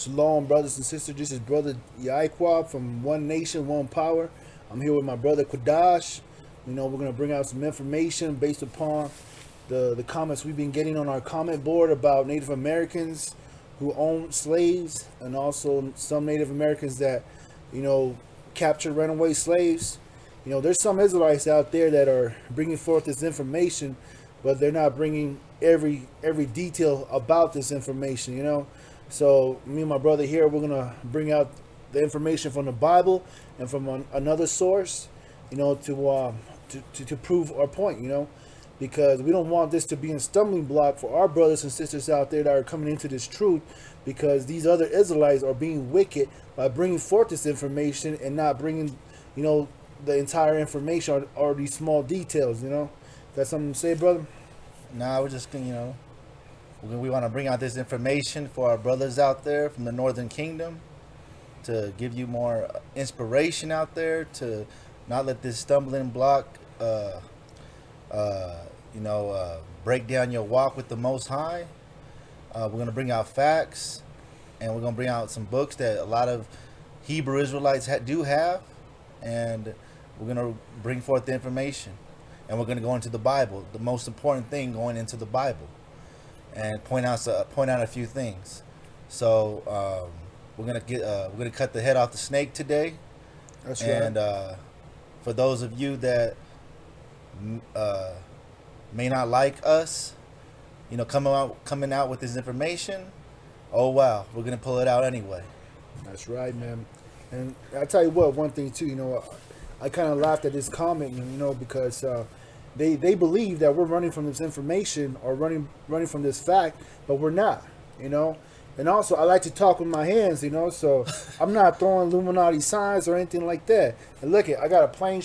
Shalom, brothers and sisters. This is Brother Yaiqua from One Nation, One Power. I'm here with my brother Quadash. We're going to bring out some information based upon the comments we've been getting on our comment board about Native Americans who own slaves, and also some Native Americans that, captured runaway slaves. There's some Israelites out there that are bringing forth this information, but they're not bringing every detail about this information. So me and my brother here, we're gonna bring out the information from the Bible and from another source, to prove our point. Because we don't want this to be a stumbling block for our brothers and sisters out there that are coming into this truth, because these other Israelites are being wicked by bringing forth this information and not bringing, the entire information or these small details. That's something to say, brother? Nah, we're just, we want to bring out this information for our brothers out there from the Northern Kingdom, to give you more inspiration out there, to not let this stumbling block, break down your walk with the Most High. We're going to bring out facts, and we're going to bring out some books that a lot of Hebrew Israelites do have, and we're going to bring forth the information. And we're going to go into the Bible, the most important thing, going into the Bible, and point out a few things. So we're gonna cut the head off the snake today. That's and, right. And for those of you that may not like us, coming out with this information, oh wow, we're gonna pull it out anyway. That's right, man. And I tell you what, one thing too, I kind of laughed at this comment, because they believe that we're running from this information or running from this fact, but we're not, And also, I like to talk with my hands, so I'm not throwing Illuminati signs or anything like that. And look, I got a plain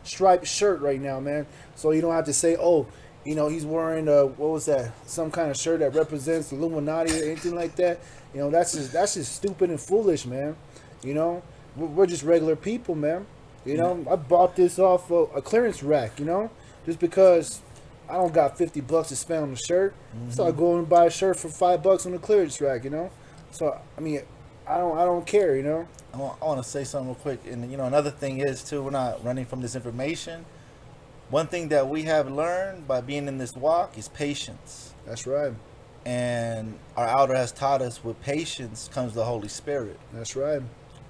striped shirt right now, man. So you don't have to say, oh, he's wearing what was that? Some kind of shirt that represents Illuminati or anything like that. That's just stupid and foolish, man. We're just regular people, man. I bought this off a clearance rack, just because I don't got $50 to spend on a shirt. So I go and buy a shirt for $5 on the clearance rack, So I mean, I don't care, I want to say something real quick, and another thing is too, we're not running from this information. One thing that we have learned by being in this walk is patience. That's right. And our elder has taught us, with patience comes the Holy Spirit. That's right.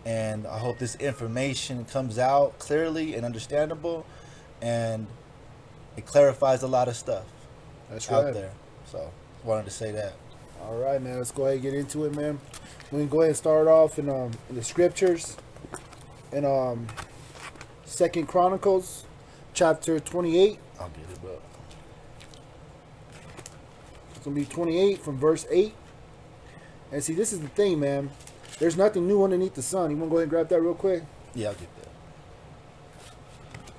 And I hope this information comes out clearly and understandable, and it clarifies a lot of stuff out there. So wanted to say that. All right, man. Let's go ahead and get into it, man. We can go ahead and start off in the scriptures in 2 Chronicles chapter 28. I'll get it, bro. It's gonna be 28 from verse 8. And see, this is the thing, man. There's nothing new underneath the sun. You want to go ahead and grab that real quick? Yeah, I'll get that.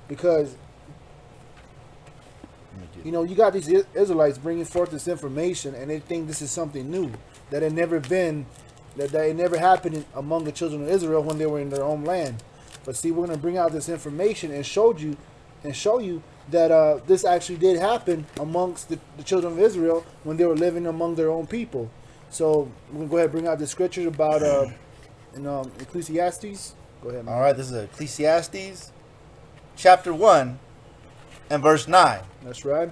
Because, you got these Israelites bringing forth this information, and they think this is something new, that it never happened among the children of Israel when they were in their own land. But see, we're going to bring out this information and show you that this actually did happen amongst the children of Israel when they were living among their own people. So we're going to go ahead and bring out the scriptures about in Ecclesiastes. Go ahead, man. All right, this is Ecclesiastes chapter 1 and verse 9. That's right.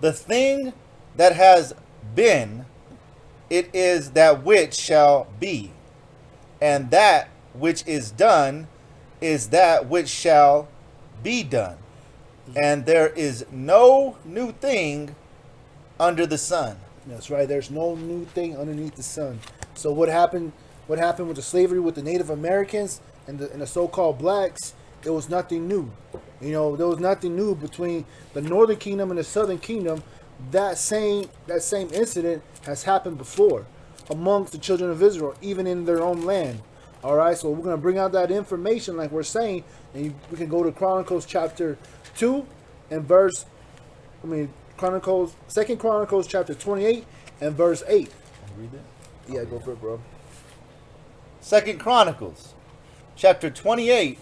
The thing that has been, it is that which shall be, and that which is done is that which shall be done. And there is no new thing under the sun. That's right. There's no new thing underneath the sun. So what happened with the slavery with the Native Americans and the so-called blacks? It was nothing new. There was nothing new between the Northern Kingdom and the Southern Kingdom. That same incident has happened before amongst the children of Israel, even in their own land. All right, so we're going to bring out that information like we're saying, and we can go to Chronicles chapter 2 and Second Chronicles chapter 28 and verse 8. Read that? Yeah, go for it, bro. Second Chronicles chapter 28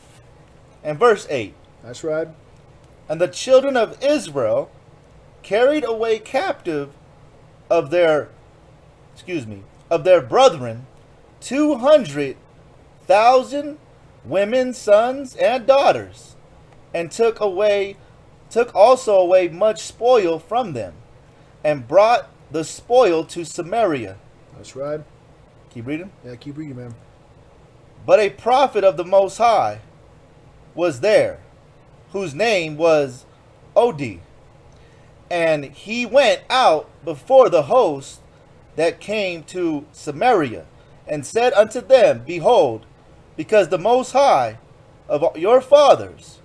and verse 8. That's right. And the children of Israel carried away captive of their brethren 200,000 women, sons, and daughters, and took also away much spoil from them, and brought the spoil to Samaria. That's right. Keep reading. Yeah, keep reading, man. But a prophet of the Most High was there, whose name was Odi. And he went out before the host that came to Samaria, and said unto them, Behold, because the Most High of your fathers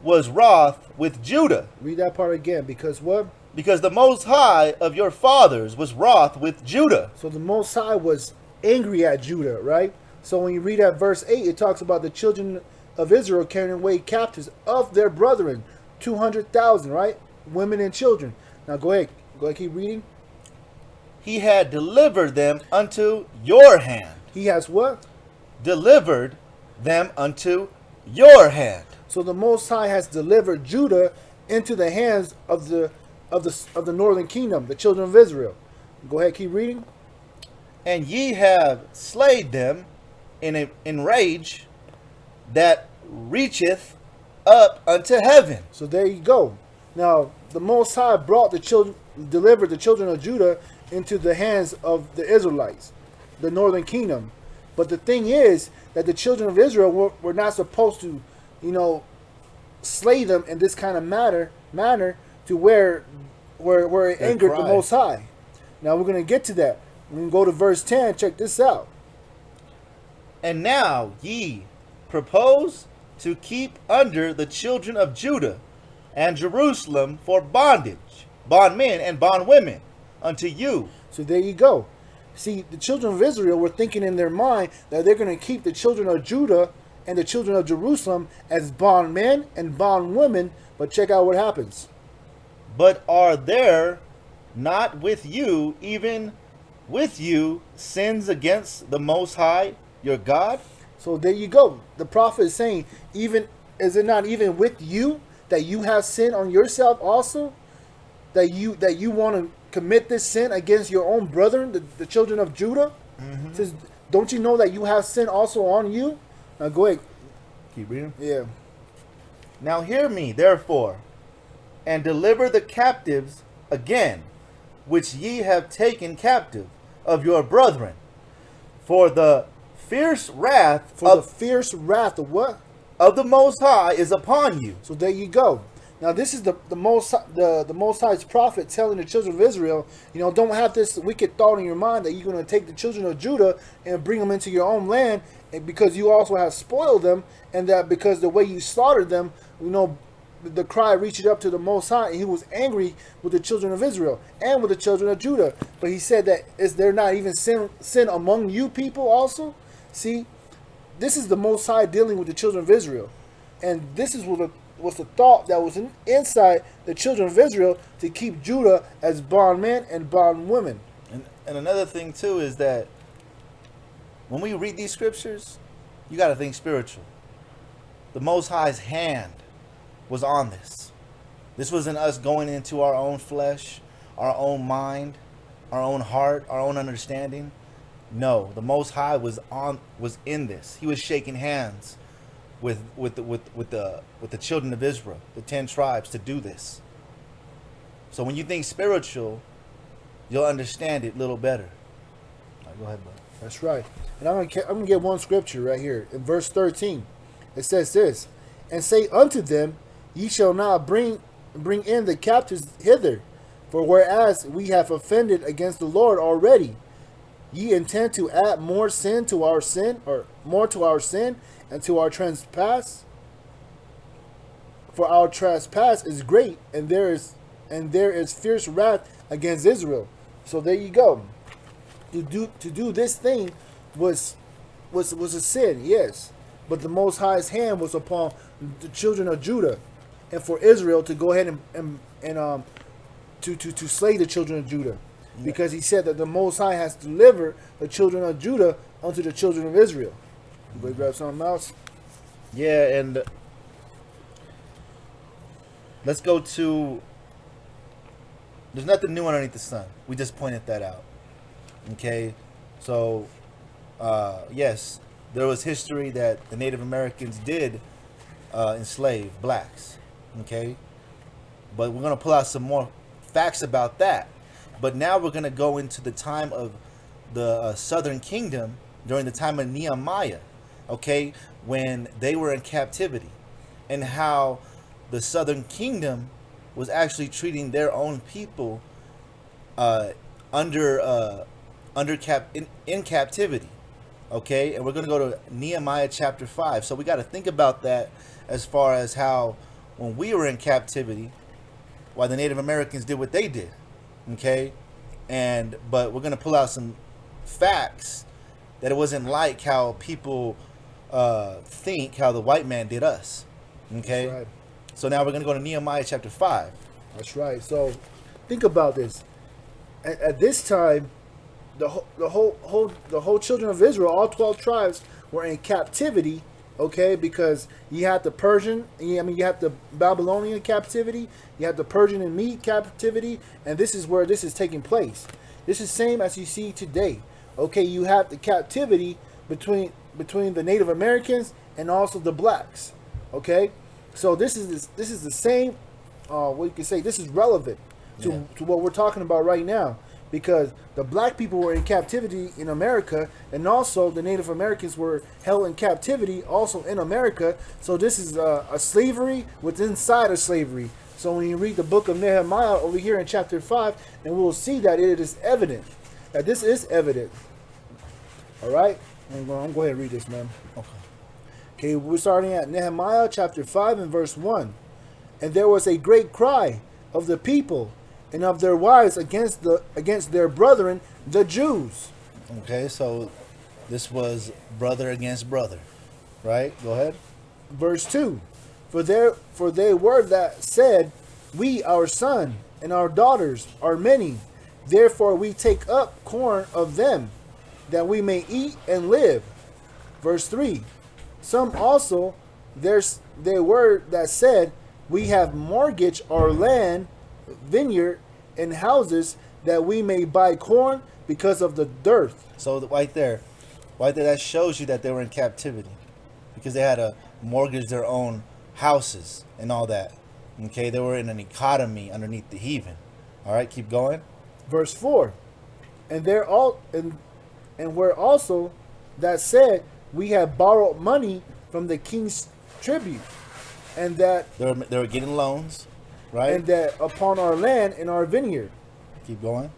was wroth with Judah. Read that part again. Because what? Because the Most High of your fathers was wroth with Judah. So the Most High was angry at Judah, right? So when you read at verse 8, it talks about the children of Israel carrying away captives of their brethren, 200,000, right? Women and children. Now go ahead, keep reading. He had delivered them unto your hand. He has what? Delivered them unto your hand. So the Most High has delivered Judah into the hands of the northern kingdom, the children of Israel. Go ahead, keep reading. And ye have slayed them in rage that reacheth up unto heaven. So there you go. Now the Most High delivered the children of Judah into the hands of the Israelites, the northern kingdom. But the thing is that the children of Israel were not supposed to, slay them in this kind of manner to where it angered the Most High. Now we're going to get to that. We can go to verse 10. Check this out. And now ye propose to keep under the children of Judah and Jerusalem for bondage, bondmen and bondwomen unto you. So there you go. See, the children of Israel were thinking in their mind that they're going to keep the children of Judah and the children of Jerusalem as bondmen and bondwomen. But check out what happens. But are there not with you, even with you, sins against the Most High, your God? So there you go. The prophet is saying, is it not even with you that you have sin on yourself also? That you want to commit this sin against your own brethren, the children of Judah? Mm-hmm. Says, don't you know that you have sin also on you? Now go ahead. Keep reading. Yeah. Now hear me, therefore, and deliver the captives again, which ye have taken captive of your brethren, for the fierce wrath of what? Of the Most High is upon you. So there you go. Now this is the Most High's prophet telling the children of Israel, don't have this wicked thought in your mind that you're going to take the children of Judah and bring them into your own land, and because you also have spoiled them, and that because the way you slaughtered them, the cry reached up to the Most High, and he was angry with the children of Israel and with the children of Judah. But he said that is there not even sin among you people also? See, this is the Most High dealing with the children of Israel, and this is was the thought that was inside the children of Israel to keep Judah as bondmen and bondwomen. And another thing too is that when we read these scriptures, you got to think spiritual. The Most High's hand was on this. This wasn't us going into our own flesh, our own mind, our own heart, our own understanding. No, the Most High was in this. He was shaking hands with the children of Israel, the 10 tribes, to do this. So when you think spiritual, you'll understand it a little better. All right, go ahead, bud. That's right. And I'm gonna get one scripture right here in verse 13. It says this, and say unto them, ye shall not bring in the captives hither, for whereas we have offended against the Lord already, ye intend to add more to our sin, and to our trespass. For our trespass is great, and there is fierce wrath against Israel. So there you go. To do this thing was a sin, yes. But the Most High's hand was upon the children of Judah, and for Israel to go ahead and to slay the children of Judah, because he said that the Most High has delivered the children of Judah unto the children of Israel. You go grab something else. Yeah, and let's go to. There's nothing new underneath the sun. We just pointed that out. Okay, so yes, there was history that the Native Americans did enslave blacks. Okay, but we're gonna pull out some more facts about that. But now we're gonna go into the time of the Southern Kingdom during the time of Nehemiah. Okay, when they were in captivity, and how the Southern Kingdom was actually treating their own people uh, under in captivity. Okay, and we're going to go to Nehemiah chapter 5. So we got to think about that as far as how when we were in captivity, why the Native Americans did what they did. Okay, and but we're going to pull out some facts that it wasn't like how people think how the white man did us. Okay, That's right. so now we're going to go to Nehemiah chapter 5. That's right. So think about this. At this time, the whole children of Israel, all 12 tribes, were in captivity. Okay, because you had the Persian, you had the Babylonian captivity, you had the Persian and Mede captivity, and this is where this is taking place. This is same as you see today. Okay, you have the captivity between the Native Americans and also the blacks. Okay, so this is the same. What you can say, this is relevant to what we're talking about right now, because the black people were in captivity in America, and also the Native Americans were held in captivity also in America. So this is a slavery within inside of slavery. So when you read the book of Nehemiah over here in chapter 5, and we will see that it is evident, that this is evident. All right, I'm going to go ahead and read this, man. Okay, we're starting at Nehemiah chapter 5 and verse 1. And there was a great cry of the people and of their wives against their brethren, the Jews. Okay, so this was brother against brother, right? Go ahead. Verse 2. For they were that said, we, our son, and our daughters are many. Therefore we take up corn of them, that we may eat and live. Verse 3. Some also there were that said, we have mortgaged our land, vineyard, and houses, that we may buy corn because of the dearth. So right there, that shows you that they were in captivity, because they had to mortgage their own houses and all that. Okay, they were in an economy underneath the heathen. All right, keep going. Verse 4. And there all and were also that said, we have borrowed money from the king's tribute, and that they were getting loans, right? and that upon our land and our vineyard. Keep going.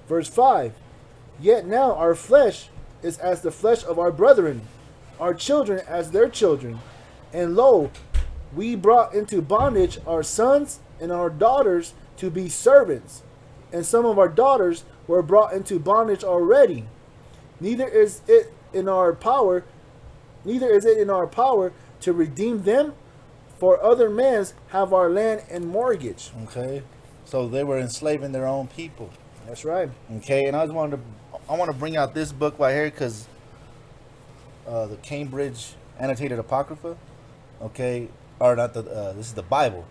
Verse 5. Yet now our flesh is as the flesh of our brethren, our children as their children. And lo, we brought into bondage our sons and our daughters to be servants. And some of our daughters were brought into bondage already. Neither is it in our power to redeem them, for other men's have our land and mortgage. Okay, so they were enslaving their own people. That's right. Okay, and I want to bring out this book right here, because the Cambridge Annotated Apocrypha. Okay, or not the this is the Bible.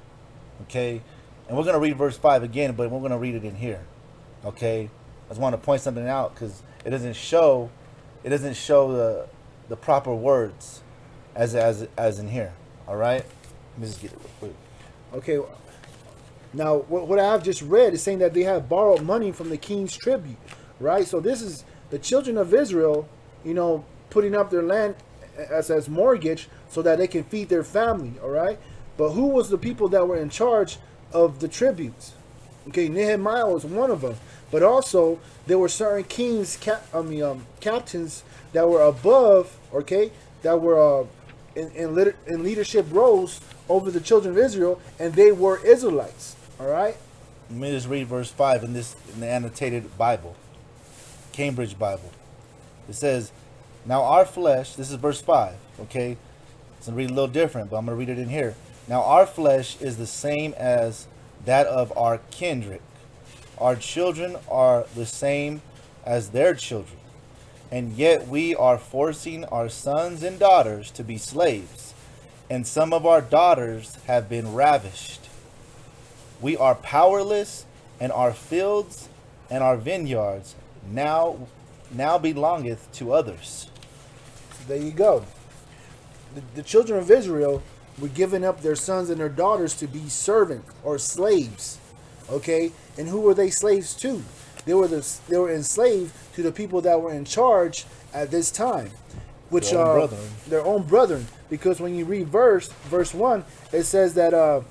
Okay, and we're gonna read verse 5 again, but we're gonna read it in here. Okay, I just want to point something out, because it doesn't show the proper words as in here. All right, let me just get it real quick. Okay. Now, what I have just read is saying that they have borrowed money from the king's tribute, right? So this is the children of Israel, putting up their land as mortgage so that they can feed their family, all right? But who was the people that were in charge of the tributes? Okay, Nehemiah was one of them. But also, there were certain kings, captains that were above, okay, that were in leadership roles over the children of Israel, and they were Israelites. All right. Let me just read verse 5 in the annotated Bible, Cambridge Bible. It says, "Now our flesh." This is verse 5. Okay, it's gonna read a little different, but I'm gonna read it in here. "Now our flesh is the same as that of our kindred. Our children are the same as their children, and yet we are forcing our sons and daughters to be slaves, and some of our daughters have been ravished. We are powerless, and our fields and our vineyards now belongeth to others." There you go. The children of Israel were giving up their sons and their daughters to be servants or slaves. Okay, and who were they slaves to? They were enslaved to the people that were in charge at this time, which Their own are brethren. their own brethren. Because when you read verse 1, it says that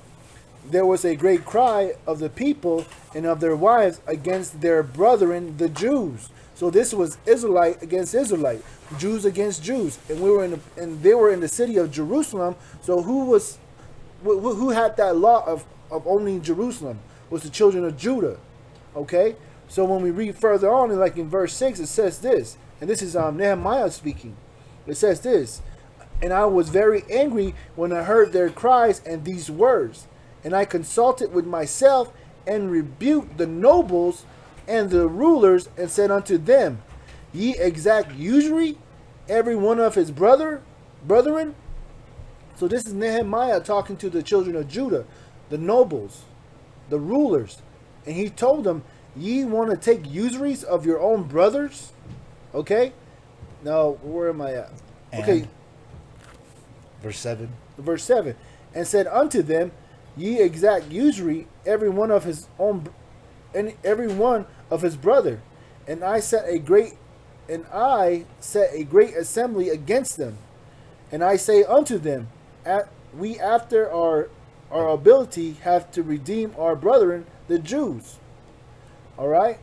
there was a great cry of the people and of their wives against their brethren, the Jews. So this was Israelite against Israelite, Jews against Jews, and they were in the city of Jerusalem. So who had that law of owning Jerusalem? Was the children of Judah. Okay, so when we read further on, like in verse 6, it says this, and this is Nehemiah speaking. It says this, and I was very angry when I heard their cries and these words, and I consulted with myself and rebuked the nobles and the rulers and said unto them, ye exact usury, every one of his brethren. So this is Nehemiah talking to the children of Judah, the nobles, the rulers, and he told them, ye want to take usuries of your own brothers? Okay, now where am I at? Okay, verse 7. verse 7, and said unto them, ye exact usury, every one of his own, and every one of his brother, and I set a great assembly against them, and I say unto them, we after our ability have to redeem our brethren the Jews, all right,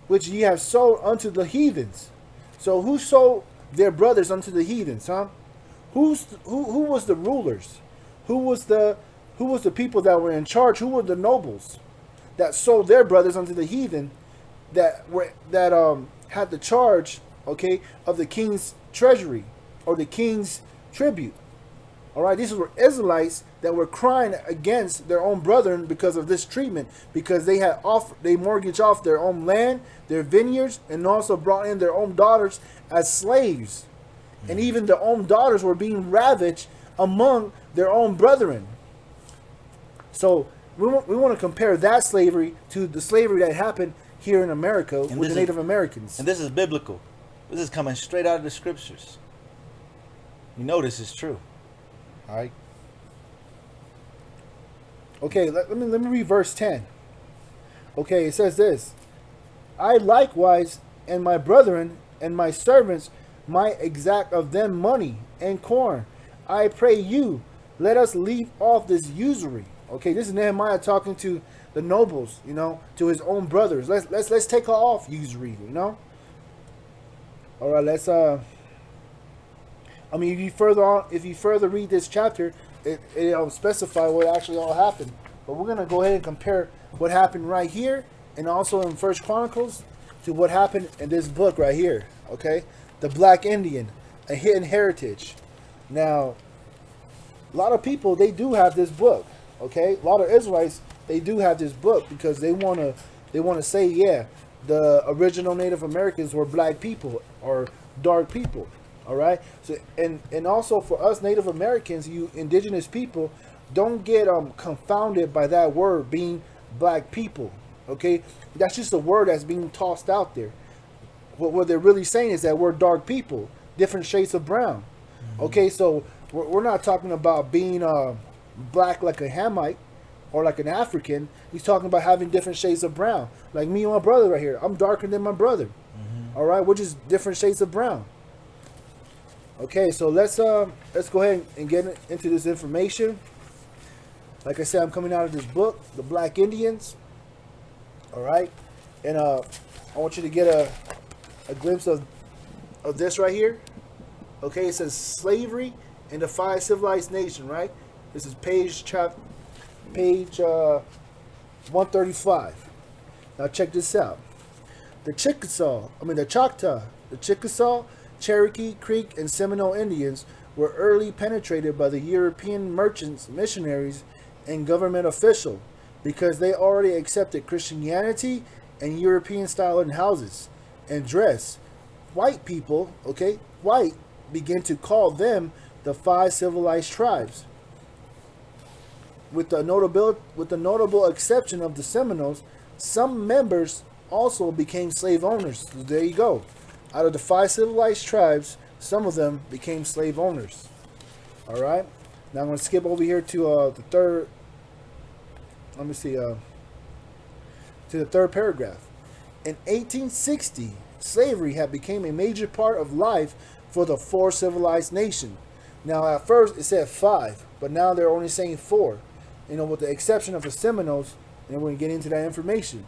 which ye have sold unto the heathens. So who sold their brothers unto the heathens, huh? Who was the rulers? Who was the people that were in charge? Who were the nobles that sold their brothers unto the heathen, that had the charge, okay, of the king's treasury or the king's tribute? All right, these were Israelites that were crying against their own brethren because of this treatment, because they mortgaged off their own land, their vineyards, and also brought in their own daughters as slaves. And even their own daughters were being ravaged among their own brethren. So we want to compare that slavery to the slavery that happened here in America with the Native Americans. And this is biblical. This is coming straight out of the scriptures. You know this is true. All right. Okay, let me read verse 10. Okay, it says this, I likewise and my brethren and my servants might exact of them money and corn. I pray you, let us leave off this usury. Okay, this is Nehemiah talking to the nobles, to his own brothers. Let's take off usury, All right, let's if you further read this chapter, it'll specify what actually all happened. But we're gonna go ahead and compare what happened right here and also in First Chronicles to what happened in this book right here. Okay, the Black Indian, a hidden heritage. Now, a lot of people, they do have this book. Okay, a lot of Israelites, they do have this book because they wanna say, yeah, the original Native Americans were black people or dark people. All right, so and also for us Native Americans, you indigenous people, don't get confounded by that word being black people. Okay, that's just a word that's being tossed out there. What they're really saying is that we're dark people, different shades of brown. Okay, so we're not talking about being black like a Hamite or like an African. He's talking about having different shades of brown. Like me and my brother right here, I'm darker than my brother. All right, we're just different shades of brown. Okay, so let's go ahead and get into this information. Like I said, I'm coming out of this book, The Black Indians. All right, and I want you to get a glimpse of this right here. Okay, it says slavery in the 5 civilized nations. Right, this is page 135. Now check this out. The Chickasaw, the Chickasaw, Cherokee, Creek, and Seminole Indians were early penetrated by the European merchants, missionaries, and government officials because they already accepted Christianity and European style in houses and dress. White people, white, began to call them the 5 civilized tribes. With the notable exception of the Seminoles, some members also became slave owners. So there you go. Out of the 5 civilized tribes, some of them became slave owners. All right. Now I'm going to skip over here to the third. Let me see. To the third paragraph. In 1860, slavery had become a major part of life for the 4 civilized nations. Now, at first it said 5, but now they're only saying 4. With the exception of the Seminoles, and we're going to get into that information.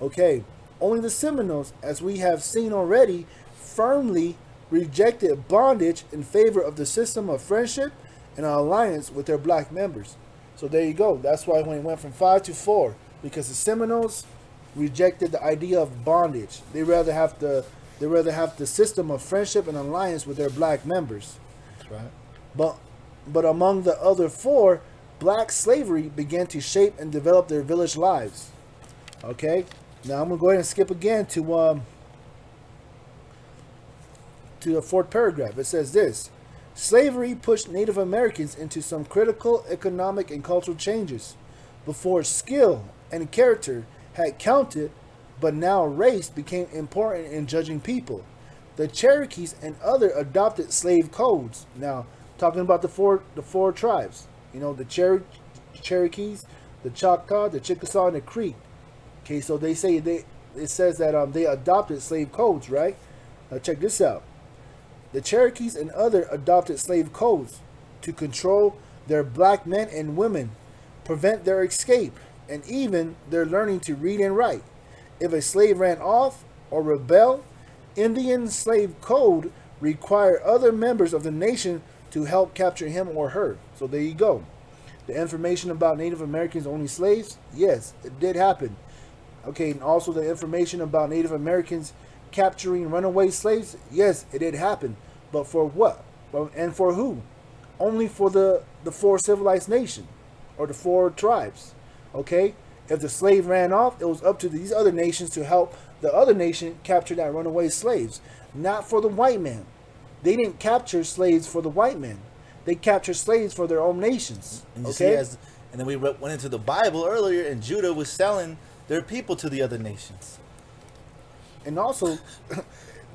Okay, only the Seminoles, as we have seen already, firmly rejected bondage in favor of the system of friendship and an alliance with their black members. So there you go. That's why when it went from 5 to 4, because the Seminoles rejected the idea of bondage. They rather have the system of friendship and alliance with their black members. That's right. But among the other 4, black slavery began to shape and develop their village lives. Okay, now I'm gonna go ahead and skip again to the 4th paragraph. It says this: slavery pushed Native Americans into some critical economic and cultural changes. Before skill and character had counted, but now race became important in judging people. The Cherokees and other adopted slave codes. Now, talking about the four tribes. The Cherokees, the Choctaw, the Chickasaw, and the Creek. Okay, so it says that they adopted slave codes, right? Now check this out. The Cherokees and other adopted slave codes to control their black men and women, prevent their escape, and even their learning to read and write. If a slave ran off or rebelled, Indian slave code required other members of the nation to help capture him or her. So there you go. The information about Native Americans owning slaves, yes, it did happen. Okay, and also the information about Native Americans capturing runaway slaves, yes, it did happen. But for what? And for who? Only for the 4 civilized nations, or the 4 tribes. Okay? If the slave ran off, it was up to these other nations to help the other nation capture that runaway slaves. Not for the white man. They didn't capture slaves for the white man. They captured slaves for their own nations. And you okay? see, and then we went into the Bible earlier, and Judah was selling their people to the other nations. And also,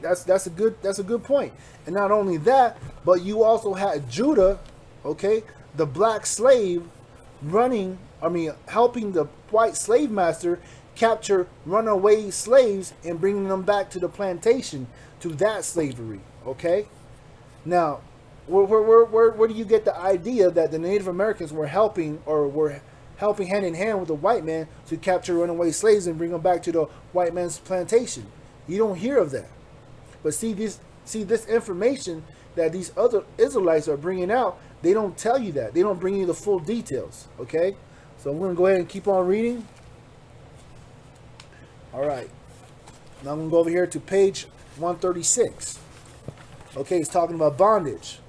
that's a good point. And not only that, but you also had Judah, okay, the black slave helping the white slave master capture runaway slaves and bringing them back to the plantation, to that slavery. Okay, now where do you get the idea that the Native Americans were helping hand in hand with the white man to capture runaway slaves and bring them back to the white man's plantation? You don't hear of that. But see this information that these other Israelites are bringing out, they don't tell you that. They don't bring you the full details. Okay, so I'm going to go ahead and keep on reading. All right, now I'm going to go over here to page 136. Okay, it's talking about bondage.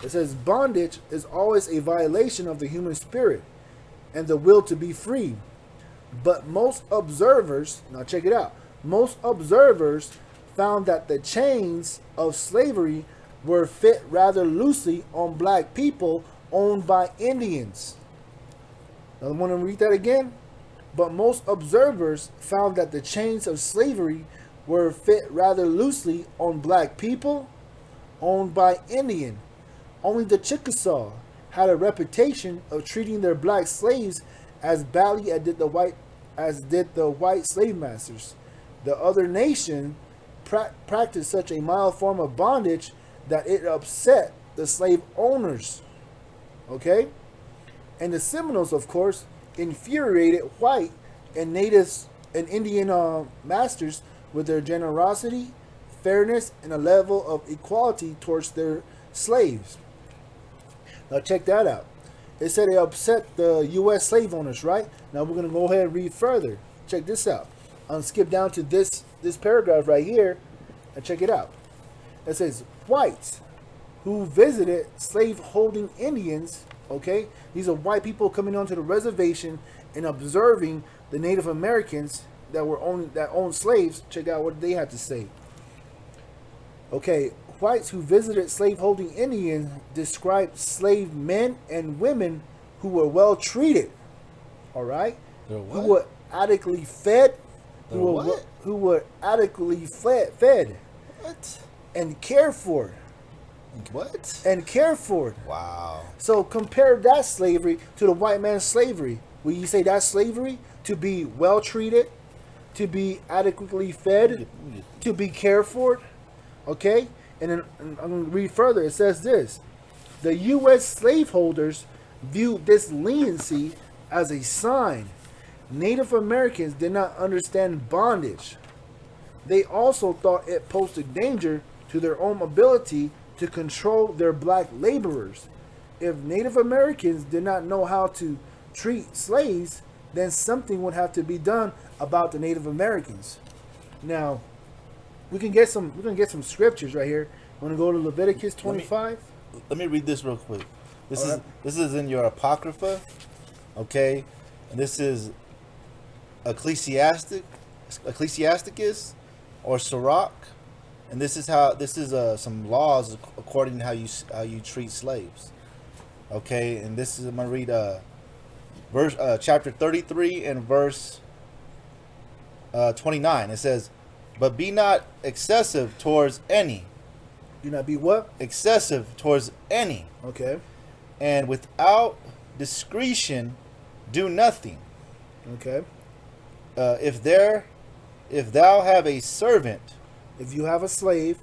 It says bondage is always a violation of the human spirit and the will to be free. But most observers, now check it out, most observers found that the chains of slavery were fit rather loosely on black people owned by Indians. Now I want to read that again. But most observers found that the chains of slavery were fit rather loosely on black people owned by Indian. Only the Chickasaw had a reputation of treating their black slaves as badly as did the white slave masters. The other nation practiced such a mild form of bondage that it upset the slave owners. Okay? And the Seminoles, of course, infuriated white and natives and Indian masters with their generosity, fairness, and a level of equality towards their slaves. Now check that out. It said it upset the U.S. slave owners, right? Now we're going to go ahead and read further. Check this out. I'll skip down to this paragraph right here and check it out. It says, whites who visited slave-holding Indians, okay? These are white people coming onto the reservation and observing the Native Americans that owned slaves. Check out what they had to say. Okay, whites who visited slave-holding Indians described slave men and women who were well treated. All right, who were adequately fed. Who were adequately fed. What? and cared for. What? And cared for. Wow. So compare that slavery to the white man's slavery. Will you say that's slavery? To be well treated, to be adequately fed, to be cared for. Okay? And then I'm going to read further. It says this. The U.S. slaveholders viewed this leniency as a sign. Native Americans did not understand bondage. They also thought it posed a danger to their own ability to control their black laborers. If Native Americans did not know how to treat slaves, then something would have to be done about the Native Americans. Now, we can get some scriptures right here. Want to go to Leviticus 25? Let me read this real quick. This is in your Apocrypha, okay? And this is Ecclesiasticus or Sirach, and this is some laws according to how you treat slaves, okay? And this is, I'm gonna read chapter 33 and verse 29. It says, "But be not excessive towards any." Do not be what? Excessive towards any. Okay. "And without discretion do nothing. Okay. If thou have a servant, If you have a slave,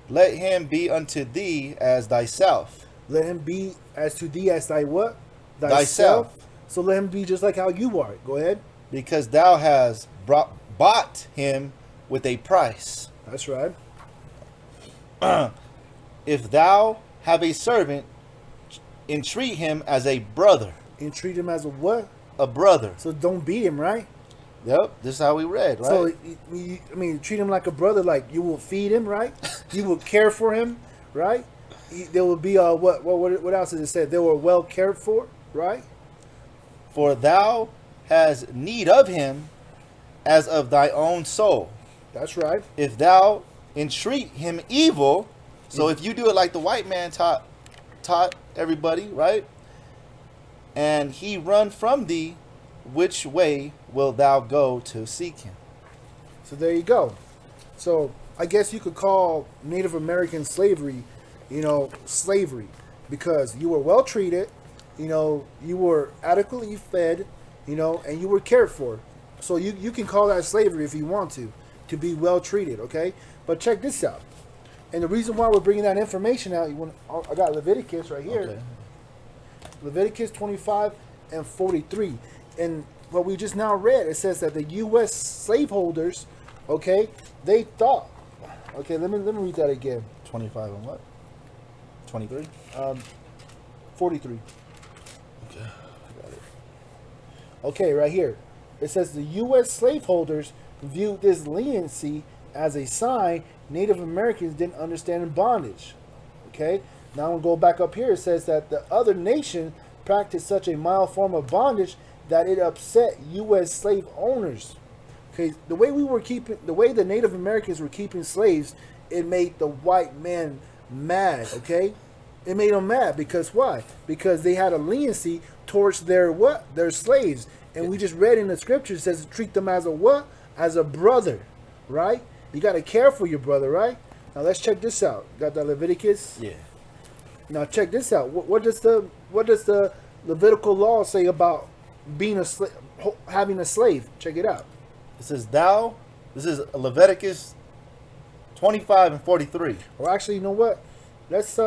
let him be unto thee as thyself." let him be as to thee as thy what? Thyself. So let him be just like how you are. Go ahead. "Because thou hast bought him with a price. That's right. If thou have a servant, entreat him as a brother." And treat him as a what? A brother. So don't beat him, right? Yep, this is how we read, right? So, treat him like a brother, like you will feed him, right? You will care for him, right? There will be, what else did it say? They were well cared for, right? "For thou hast need of him as of thy own soul. That's right. If thou entreat him evil," so if you do it like the white man taught everybody, right? "And he run from thee, which way will thou go to seek him?" So there you go. So I guess you could call Native American slavery, slavery, because you were well treated, you were adequately fed, and you were cared for. So you can call that slavery if you want to be well treated, okay? But check this out. And the reason why we're bringing that information out, I got Leviticus right here. Okay. Leviticus 25 and 43. And what we just now read, it says that the U.S. slaveholders, okay, they thought, okay, let me read that again. 25 and what? 23? 43. Okay, I got it. Okay, right here. It says the U.S. slaveholders viewed this leniency as a sign Native Americans didn't understand in bondage. Okay, now we'll go back up here. It says that the other nation practiced such a mild form of bondage that it upset U.S. slave owners. Okay, the way the Native Americans were keeping slaves, it made the white man mad. Okay, it made them mad because why? Because they had a leniency towards their slaves. And we just read in the scripture, it says treat them as a what? As a brother, right? You got to care for your brother, right? Now let's check this out. Got that Leviticus? Yeah. Now check this out. What does the Levitical law say about being having a slave? Check it out. It says this is Leviticus 25 and 43. Or actually, you know what? Let's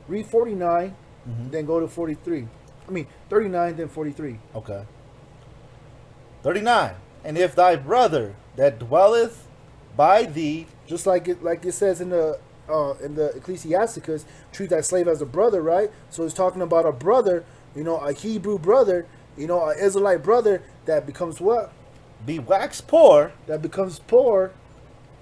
read 49, then go to 43. 39, then 43. Okay. 39. "And if thy brother that dwelleth by thee," just like it says in the Ecclesiasticus, treat that slave as a brother, right? So it's talking about a brother, a Hebrew brother, an Israelite brother that becomes what? "be waxed poor, That becomes poor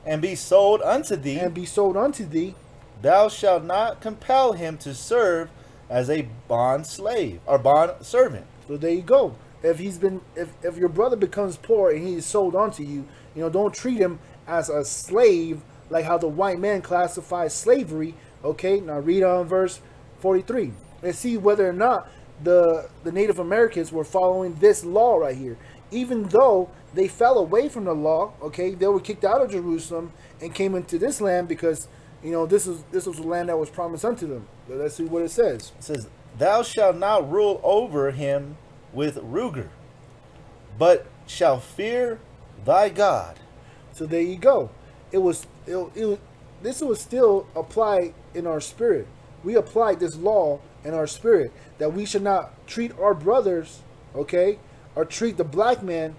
and be sold unto thee, and be sold unto thee. thou shalt not compel him to serve as a bond slave or bond servant." So there you go. If your brother becomes poor and he is sold onto you, don't treat him as a slave like how the white man classifies slavery. Okay, now read on verse 43 and see whether or not the Native Americans were following this law right here. Even though they fell away from the law. Okay, they were kicked out of Jerusalem and came into this land because this was the land that was promised unto them. Let's see what it says. It says, "Thou shalt not rule over him with ruger, but shall fear thy God." So there you go. This was still applied in our spirit. We applied this law in our spirit that we should not treat our brothers, okay, or treat the black man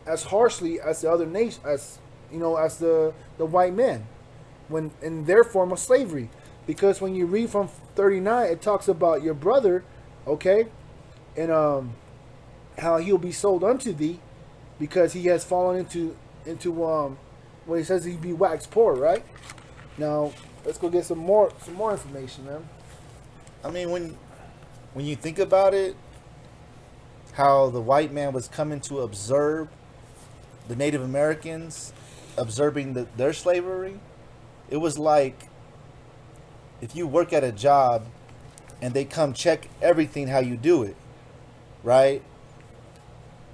as harshly as the other nation, as the white men, when in their form of slavery. Because when you read from 39, it talks about your brother, okay, and how he'll be sold unto thee, because he has fallen into when he says he'd be waxed poor, right? Now let's go get some more information, man. I mean, when you think about it, how the white man was coming to observe the Native Americans, observing their slavery, it was like if you work at a job and they come check everything how you do it, right?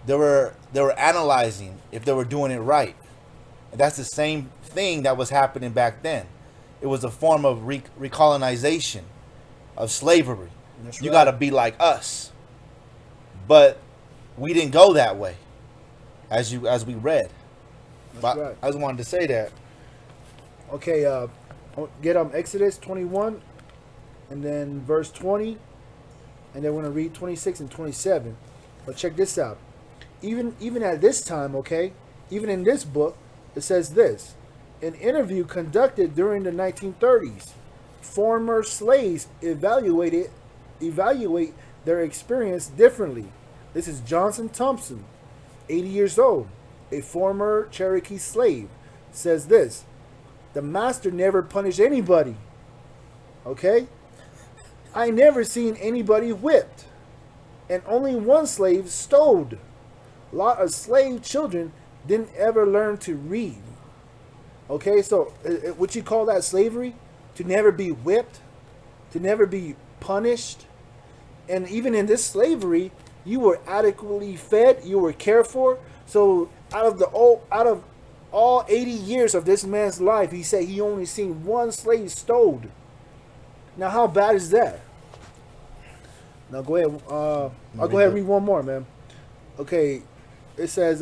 They were analyzing if they were doing it right. And that's the same thing that was happening back then. It was a form of recolonization of slavery. That's You right. got to be like us. But we didn't go that way, as we read. But right. I just wanted to say that. Okay, get Exodus 21, and then verse 20, and then we're gonna read 26 and 27. But check this out. Even at this time, okay, even in this book, it says this: an interview conducted during the 1930s, former slaves evaluate their experience differently. This is Johnson Thompson, 80 years old, a former Cherokee slave, says this: the master never punished anybody. Okay? I never seen anybody whipped. And only one slave stowed. A lot of slave children didn't ever learn to read. Okay, so would you call that slavery? To never be whipped? To never be punished? And even in this slavery, you were adequately fed, you were cared for. So out of all 80 years of this man's life, he said he only seen one slave stowed. Now, how bad is that? Now, go ahead. I'll go ahead and read one more, man. Okay, it says,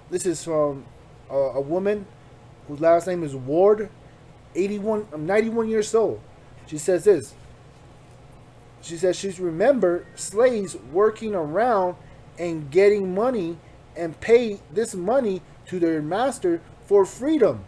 this is from a woman whose last name is Ward, 91 years old. She says this. She says she's remembered slaves working around and getting money and pay this money to their master for freedom.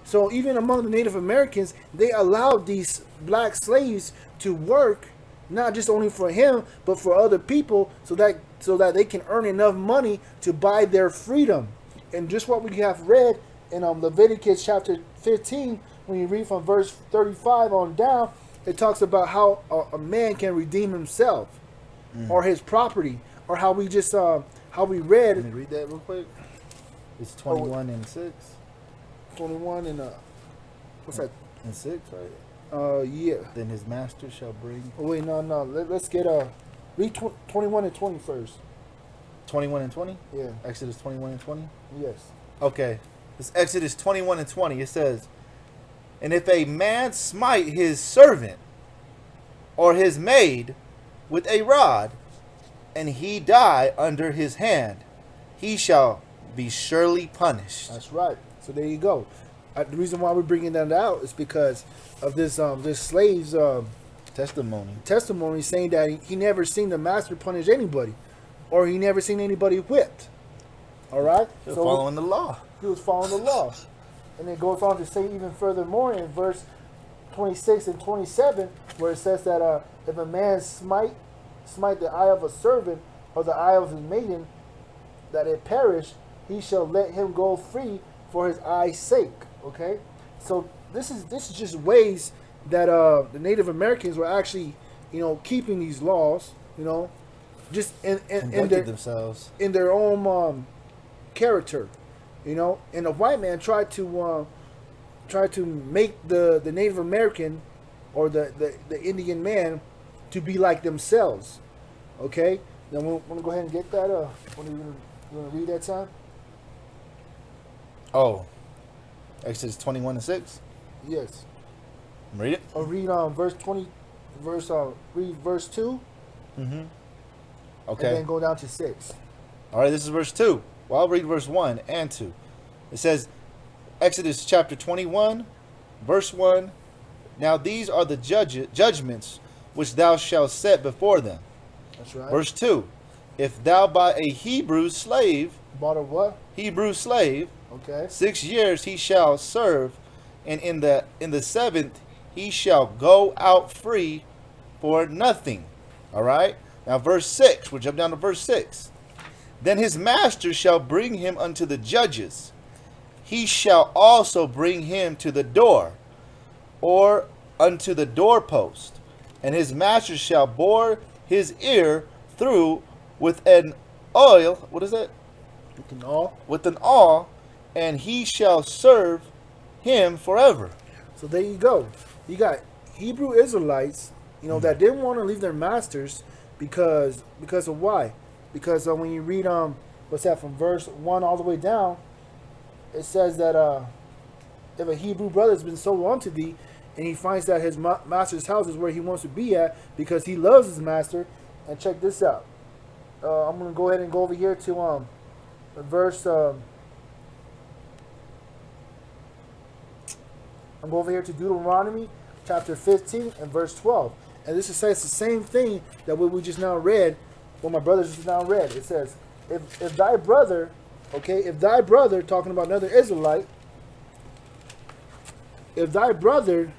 So even among the Native Americans, they allowed these black slaves to work, not just only for him, but for other people, so that they can earn enough money to buy their freedom. And just what we have read in Leviticus chapter 15, when you read from verse 35 on down, it talks about how a man can redeem himself or his property, or how we just how we read. Let me read that real quick. It's 21 and 6. 21 and what's that? And 6, right? Yeah. Then his master shall bring. Oh wait, no. Let's get read 21 and 20 first. 21 and 20? Yeah. Exodus 21 and 20? Yes. Okay. It's Exodus 21 and 20. It says, "And if a man smite his servant or his maid with a rod, and he die under his hand, he shall be surely punished." That's right. So there you go. The reason why we're bringing that out is because of this slave's testimony saying that he never seen the master punish anybody, or he never seen anybody whipped. All right. So following the law. He was following the law. And it goes on to say even furthermore in verse 26 and 27, where it says that if a man smite the eye of a servant or the eye of his maiden, that it perish, he shall let him go free for his eye's sake. Okay, so this is just ways that the Native Americans were actually, keeping these laws, just in themselves in their own character, and the white man tried to make the Native American or the Indian man to be like themselves. Okay, now we're gonna go ahead and get that. Want to read that time? Oh, Exodus 21:6. Yes. Read it. Or read verse 20, read verse 2, Mm-hmm. and Okay. then go down to 6. All right, this is verse 2. Well, I'll read verse 1 and 2. It says, Exodus chapter 21, verse 1. Now these are the judgments which thou shalt set before them. That's right. Verse 2. If thou buy a Hebrew slave, Bought a what? Hebrew slave, Okay. 6 years he shall serve, and in the seventh he shall go out free for nothing. All right. Now verse 6. We'll jump down to verse 6. Then his master shall bring him unto the judges. He shall also bring him to the door, or unto the doorpost, and his master shall bore his ear through with an oil. What is that? With an awl. With an awl, and he shall serve him forever. So there you go. You got Hebrew Israelites, that didn't want to leave their masters because of why? Because when you read what's that, from verse 1 all the way down, it says that if a Hebrew brother has been sold unto thee, and he finds that his master's house is where he wants to be at because he loves his master. And check this out. I'm going to go ahead and go over here to verse. I'm going over here to Deuteronomy chapter 15 and verse 12. And this says the same thing that what we just now read, what my brothers just now read. It says, if thy brother, talking about another Israelite, if thy brother,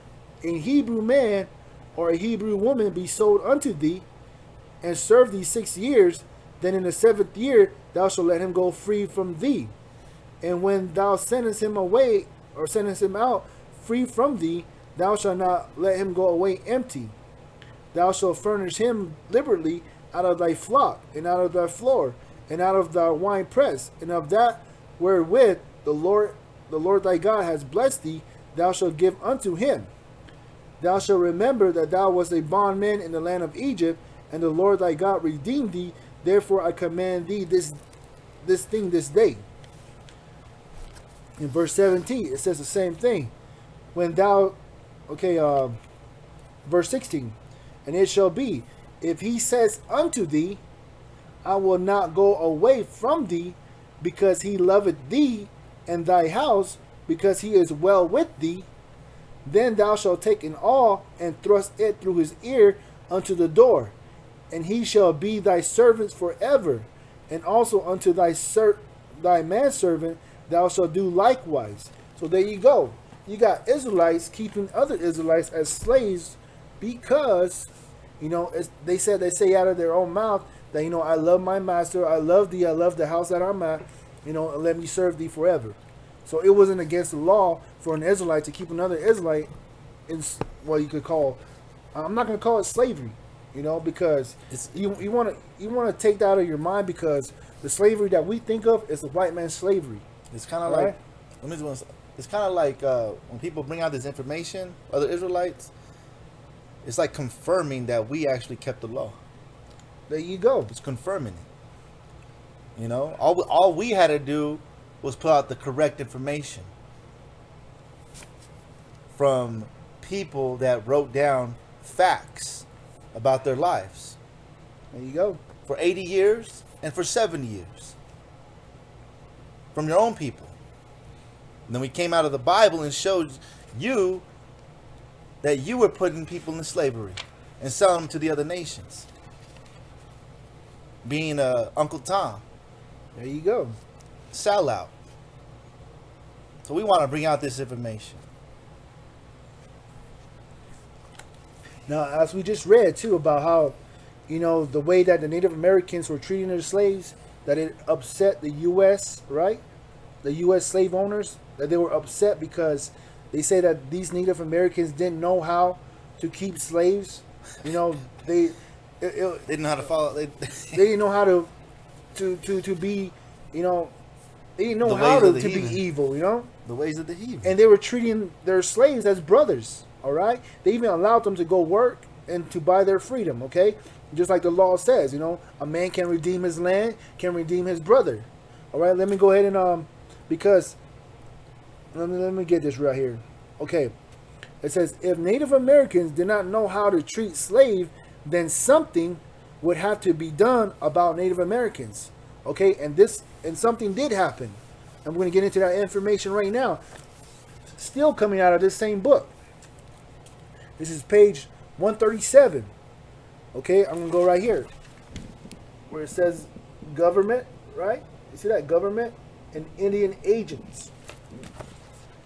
a Hebrew man or a Hebrew woman, be sold unto thee, and serve thee 6 years, then in the 7th year thou shalt let him go free from thee. And when thou sendest him away, or sendest him out free from thee, thou shalt not let him go away empty. Thou shalt furnish him liberally out of thy flock, and out of thy floor, and out of thy wine press, and of that wherewith the Lord thy God has blessed thee, thou shalt give unto him. Thou shalt remember that thou wast a bondman in the land of Egypt, and the Lord thy God redeemed thee. Therefore I command thee this thing this day. In verse 17, it says the same thing. When thou, verse 16, and it shall be, if he says unto thee, I will not go away from thee, because he loveth thee and thy house, because he is well with thee, then thou shalt take an awl and thrust it through his ear unto the door, and he shall be thy servant forever. And also unto thy manservant thou shalt do likewise. So there you go. You got Israelites keeping other Israelites as slaves because, they say out of their own mouth that, I love my master, I love thee, I love the house that I'm at, and let me serve thee forever. So it wasn't against the law for an Israelite to keep another Israelite in what you could call, I'm not going to call it slavery, because you want to take that out of your mind, because the slavery that we think of is the white man's slavery. It's kind of right? it's kind of like when people bring out this information, other Israelites, it's like confirming that we actually kept the law. There you go. It's confirming it. All we had to do was put out the correct information from people that wrote down facts about their lives. There you go. For 80 years and for 70 years. From your own people. And then we came out of the Bible and showed you that you were putting people in slavery and selling them to the other nations. Being Uncle Tom. There you go. Sellout. So we want to bring out this information. Now, as we just read too about how, the way that the Native Americans were treating their slaves, that it upset the U.S., right? The U.S. slave owners, that they were upset because they say that these Native Americans didn't know how to keep slaves. They didn't know how to follow. They didn't know how to be, they didn't know The how ways of to the be heathen. evil, The ways of the heathen. And they were treating their slaves as brothers, all right? They even allowed them to go work and to buy their freedom, okay? Just like the law says, a man can redeem his land, can redeem his brother. All right, let me go ahead and, because let me get this right here. Okay. It says, if Native Americans did not know how to treat slaves, then something would have to be done about Native Americans. Okay, and something did happen. I'm going to get into that information right now. Still coming out of this same book. This is page 137. Okay, I'm going to go right here. Where it says government, right? You see that? Government and Indian agents.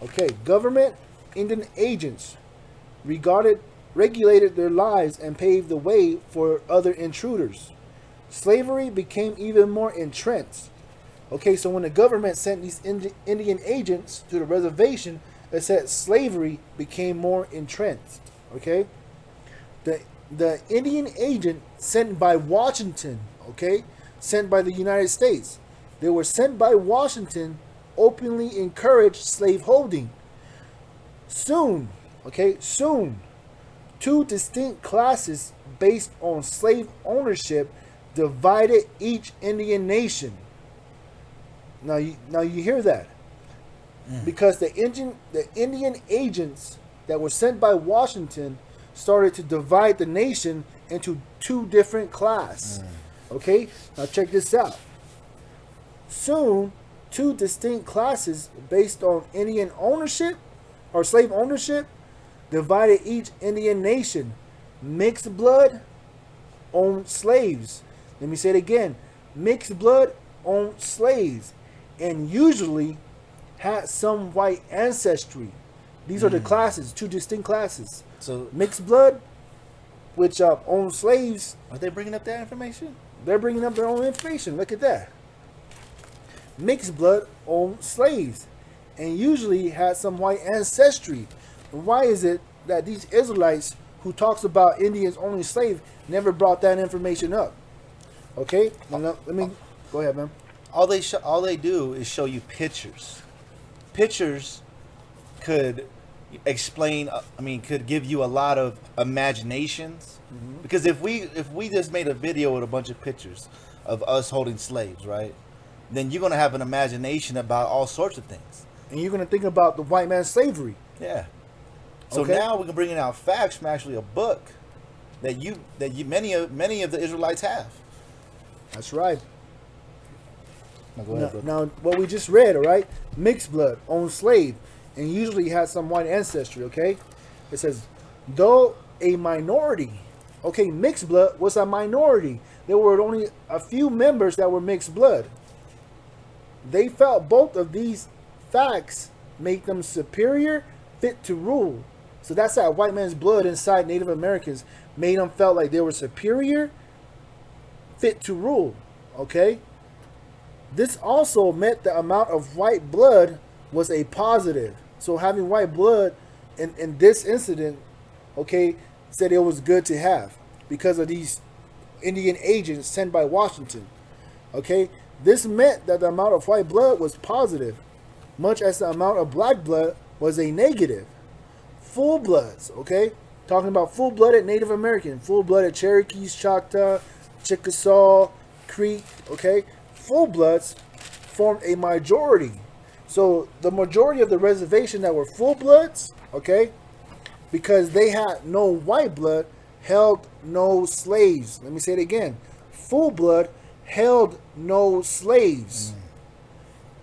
Okay, government, Indian agents regulated their lives and paved the way for other intruders. Slavery became even more entrenched. Okay, so when the government sent these Indian agents to the reservation, it said slavery became more entrenched. Okay, the Indian agent sent by Washington, okay, sent by the United States, they were sent by Washington, openly encouraged slaveholding. Soon, two distinct classes based on slave ownership divided each Indian nation. Now you hear that? Because the Indian agents that were sent by Washington started to divide the nation into two different classes. Okay, now check this out. Soon, two distinct classes based on Indian ownership or slave ownership divided each Indian nation. Mixed blood owned slaves. Let me say it again. Mixed blood owned slaves and usually had some white ancestry. These are the classes, two distinct classes. So mixed blood, which owned slaves. Are they bringing up that information? They're bringing up their own information. Look at that. Mixed blood owned slaves and usually had some white ancestry. Why is it that these Israelites who talks about Indians owning slaves never brought that information up? Okay, now, let me go ahead, man. All they do is show you pictures. Pictures could explain. Could give you a lot of imaginations. Mm-hmm. Because if we just made a video with a bunch of pictures of us holding slaves, right? Then you're gonna have an imagination about all sorts of things. And you're gonna think about the white man's slavery. Yeah. So now we can bring out facts from actually a book that many of the Israelites have. That's right. Now, go ahead, now what we just read, all right? Mixed blood owned slave and usually had some white ancestry. Okay, it says though a minority. Okay, mixed blood was a minority. There were only a few members that were mixed blood. They felt both of these facts make them superior, fit to rule. So that's that white man's blood inside Native Americans made them felt like they were superior, fit to rule. Okay? This also meant the amount of white blood was a positive. So having white blood in this incident, okay, said it was good to have because of these Indian agents sent by Washington. Okay? This meant that the amount of white blood was positive, much as the amount of black blood was a negative. Full bloods, okay? Talking about full-blooded Native American, full-blooded Cherokees, Choctaw, Chickasaw, Creek, okay? Full bloods formed a majority. So the majority of the reservation that were full bloods, okay, because they had no white blood, held no slaves. Let me say it again. Full blood held no slaves,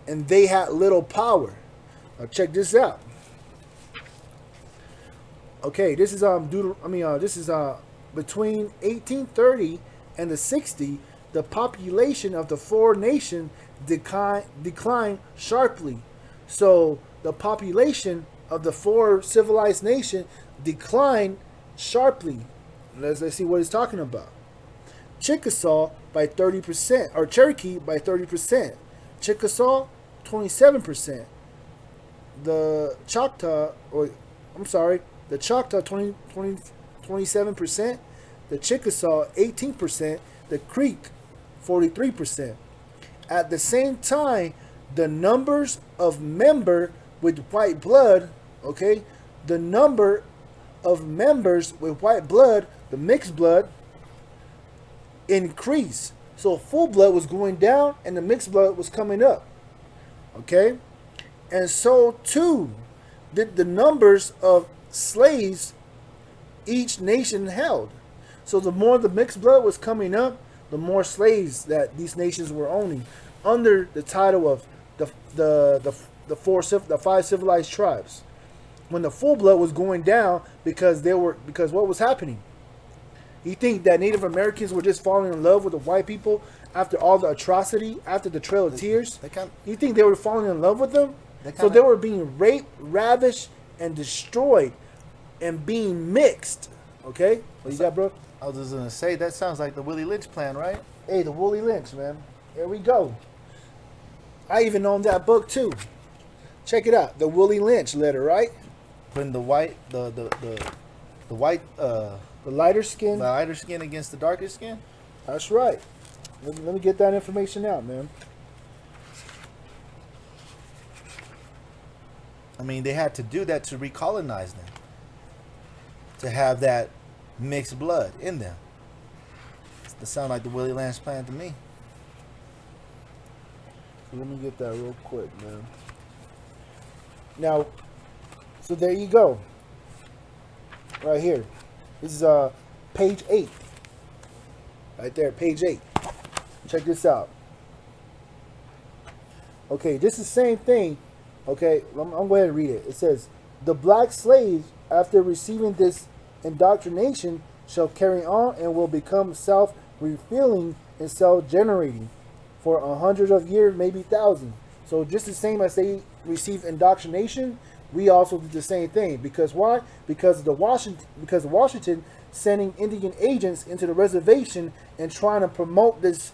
and they had little power. Now check this out. Okay, this is between 1830 and the 60, the population of the four nations declined sharply. So the population of the four civilized nations declined sharply. Let's see what he's talking about. Chickasaw by 30%, or Cherokee by 30%. Chickasaw 27%. The Choctaw 27%. The Chickasaw 18%. The Creek 43%. At the same time, the numbers of members with white blood, okay, the number of members with white blood, the mixed blood, increased. So full blood was going down and the mixed blood was coming up. Okay? and so too did the numbers of slaves each nation held. So the more the mixed blood was coming up, the more slaves that these nations were owning, under the title of the five civilized tribes. When the full blood was going down, because what was happening? You think that Native Americans were just falling in love with the white people after all the atrocity, after the Trail of Tears? You think they were falling in love with them? So they were being raped, ravished, and destroyed, and being mixed. Okay, what you got, bro? I was just gonna say that sounds like the Willie Lynch plan, right? Hey, the Willie Lynch, man. There we go. I even own that book too. Check it out, the Willie Lynch letter, right? Putting the white, the white, the lighter skin. the lighter skin against the darker skin. That's right. Let me get that information out, man. I mean, they had to do that to recolonize them, to have that mixed blood in them. That sound like the Willie Lynch plan to me. So let me get that real quick, man. Now, so there you go. Right here. This is page 8. Right there, page 8. Check this out. Okay, this is the same thing. Okay, I'm going to go ahead and read it. It says, the black slaves, after receiving this indoctrination, shall carry on and will become self-refilling and self-generating for 100 of years, maybe thousands. So just the same as they receive indoctrination, we also do the same thing. Because why? Because Washington sending Indian agents into the reservation and trying to promote this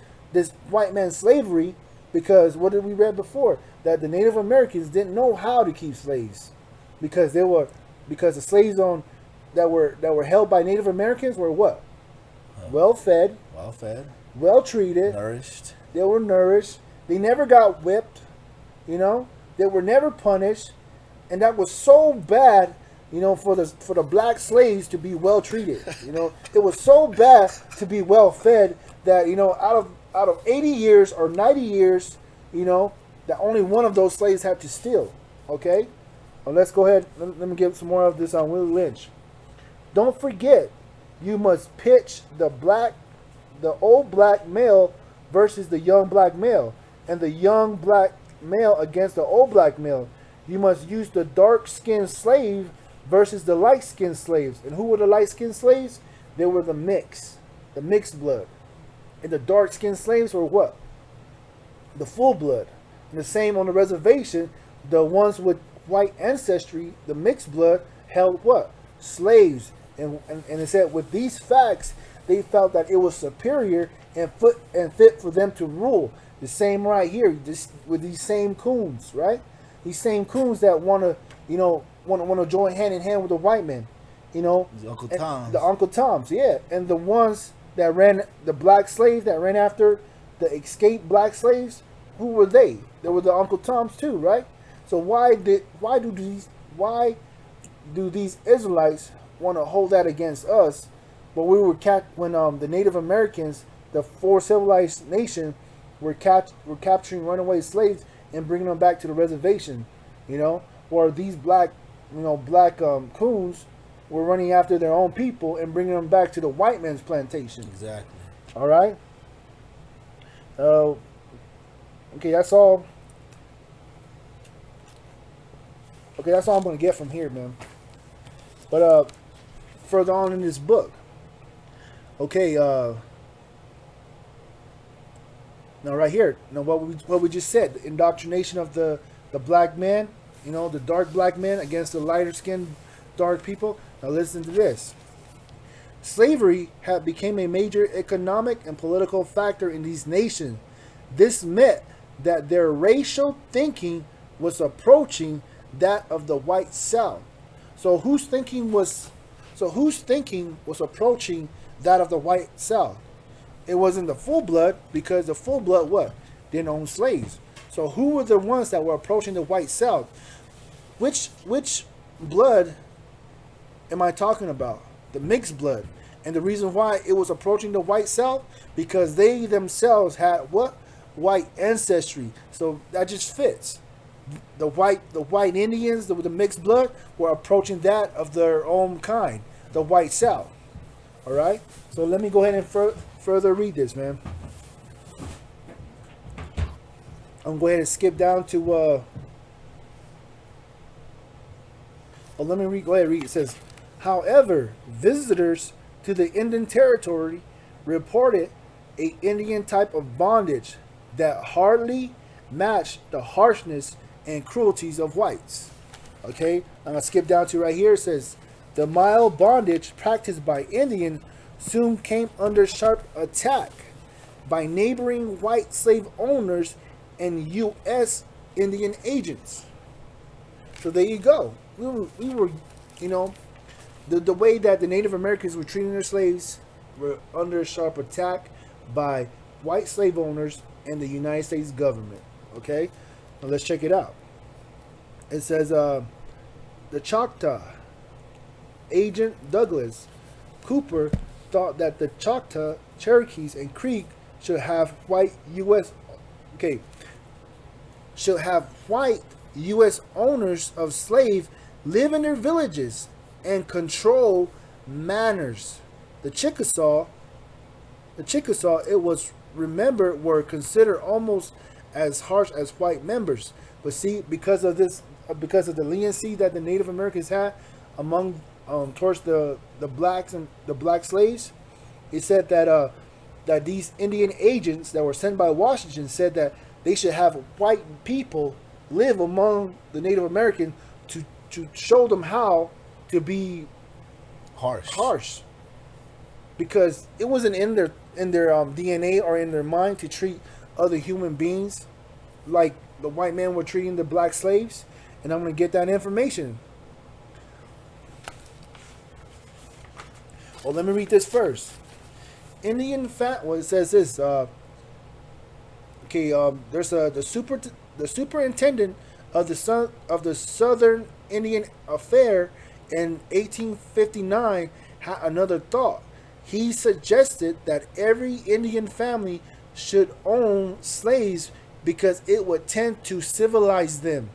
white man's slavery. Because what did we read before? That the Native Americans didn't know how to keep slaves, because the slaves that were held by Native Americans were what? Well fed, well treated, nourished. They were nourished. They never got whipped. You know, they were never punished, and that was so bad. You know, for the black slaves to be well treated. You know, it was so bad to be well fed that, you know, out of 80 years or 90 years, you know, that only one of those slaves had to steal. Okay? Well, let's go ahead. Let me give some more of this on Willie Lynch. Don't forget, you must pitch the old black male versus the young black male, and the young black male against the old black male. You must use the dark-skinned slave versus the light-skinned slaves. And who were the light-skinned slaves? They were the mixed blood. And the dark-skinned slaves were what? The full blood. And the same on the reservation, the ones with white ancestry, the mixed blood, held what? Slaves. And it said with these facts, they felt that it was superior and fit for them to rule. The same right here, with these same coons, right? These same coons that want to join hand in hand with the white men, you know, The Uncle Toms. The Uncle Toms, yeah, and the ones that ran the black slaves that ran after the escaped black slaves. Who were they? They were the Uncle Toms too, right? So why do these Israelites want to hold that against us? But when the Native Americans, the four civilized nation, were capturing runaway slaves and bringing them back to the reservation, you know, or these black coons were running after their own people and bringing them back to the white man's plantation. Exactly. All right. Okay, that's all. Okay, that's all I'm going to get from here, man. But further on in this book, okay. Now right here, now what we just said, the indoctrination of the black man, you know, the dark black man against the lighter skinned dark people. Now listen to this. Slavery had became a major economic and political factor in these nations. This meant that their racial thinking was approaching that of the white South. So whose thinking was approaching that of the white South? It wasn't the full blood, because the full blood what? Didn't own slaves. So who were the ones that were approaching the white South? Which blood am I talking about? The mixed blood. And the reason why it was approaching the white South, because they themselves had what? White ancestry. So that just fits. the white Indians, the mixed blood, were approaching that of their own kind, the white South. All right. So let me go ahead and further read this, man. I'm going to go ahead and skip down to. Let me go ahead and read. It says, however, visitors to the Indian Territory reported a Indian type of bondage that hardly matched the harshness and cruelties of whites. Okay, I'm gonna skip down to right here. It says the mild bondage practiced by Indian soon came under sharp attack by neighboring white slave owners and U.S. Indian agents. So there you go. We were, you know, the way that the Native Americans were treating their slaves were under sharp attack by white slave owners and the United States government. Okay, now let's check it out. It says the Choctaw agent Douglas Cooper thought that the Choctaw, Cherokees, and Creek should have white U.S. owners of slaves live in their villages and control manners. The Chickasaw, it was remembered, were considered almost as harsh as white members. But see, because of the leniency that the Native Americans had among towards the blacks and the black slaves, it said that that these Indian agents that were sent by Washington said that they should have white people live among the Native Americans to show them how to be harsh, because it wasn't in their DNA or in their mind to treat other human beings like the white men were treating the black slaves. And I'm going to get that information. Well, let me read this first. Well, it says this. There's the superintendent of the Southern Indian Affair in 1859 had another thought. He suggested that every Indian family should own slaves because it would tend to civilize them.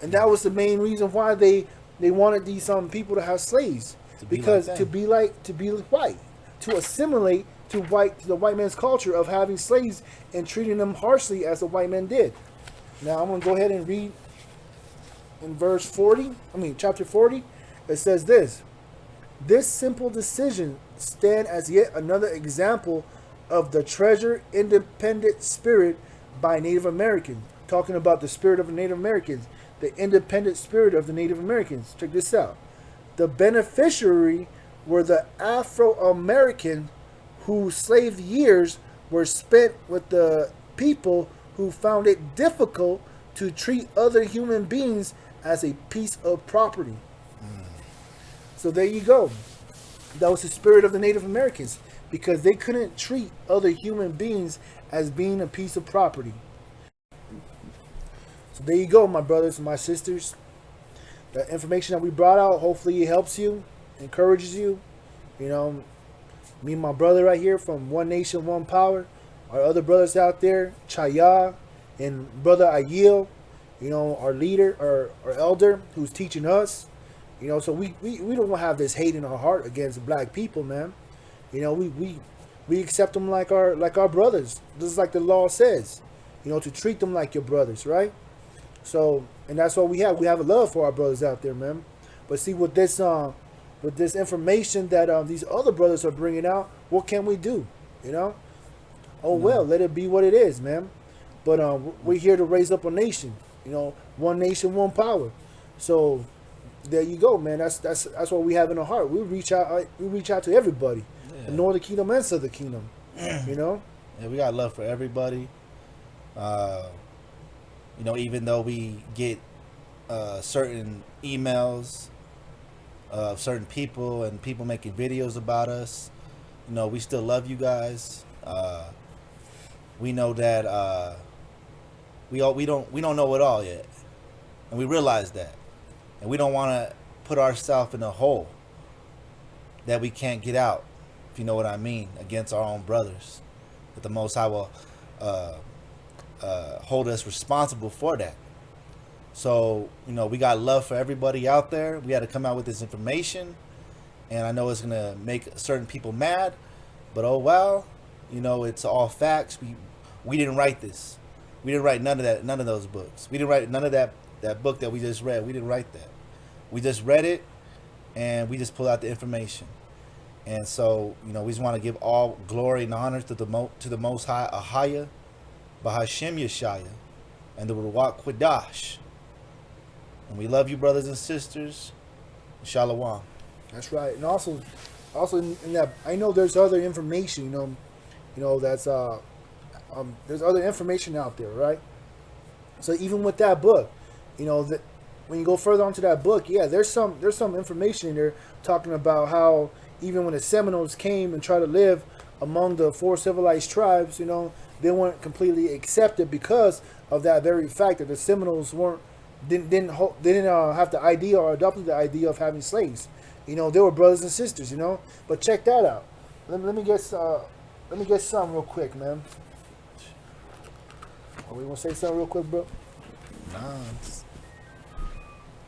And that was the main reason why they wanted these people to have slaves, to be white, to assimilate to the white man's culture of having slaves and treating them harshly as the white men did. Now I'm going to go ahead and read in chapter 40. It says this: this simple decision stand as yet another example of the treasure independent spirit by Native Americans. Talking about the spirit of the Native Americans, the independent spirit of the Native Americans. Check this out. The beneficiary were the Afro-American whose slave years were spent with the people who found it difficult to treat other human beings as a piece of property. So there you go. That was the spirit of the Native Americans, because they couldn't treat other human beings as being a piece of property. So there you go, my brothers and my sisters. The information that we brought out, hopefully it helps you, encourages you. You know, me and my brother right here from One Nation, One Power. Our other brothers out there, Chaya and Brother Ayil, you know, our leader, our elder who's teaching us. You know, so we don't have this hate in our heart against black people, man. You know, we accept them like our brothers. This is like the law says, you know, to treat them like your brothers, right? So, and that's what we have. We have a love for our brothers out there, man. But see, with this information that these other brothers are bringing out, what can we do? You know? Oh well, let it be what it is, man. But we're here to raise up a nation. You know, one nation, one power. So there you go, man. That's what we have in our heart. We reach out to everybody, the northern kingdom and southern kingdom. You know. Yeah, we got love for everybody. You know, even though we get certain emails of certain people and people making videos about us, you know, we still love you guys. We know that we don't know it all yet, and we realize that, and we don't want to put ourselves in a hole that we can't get out, if you know what I mean, against our own brothers. But the Most High will hold us responsible for that. So, we got love for everybody out there. We had to come out with this information. And I know it's going to make certain people mad. But oh well, it's all facts. We didn't write this. We didn't write none of those books. We didn't write none of that book that we just read. We didn't write that. We just read it, and we just pulled out the information. And so, we just want to give all glory and honor to the Most High, Ahaya, Bahashem Yeshaya, and the Ruach Quadash. And we love you, brothers and sisters. Shalom. That's right. And also in that, I know there's other information, that's there's other information out there, right? So even with that book, that when you go further onto that book, yeah, there's some information in there talking about how even when the Seminoles came and tried to live among the 4 civilized tribes, they weren't completely accepted because of that very fact that the Seminoles didn't have the idea or adopted the idea of having slaves. They were brothers and sisters, But check that out. Let me get something real quick, man. Oh, we want to say something real quick, bro? Nah,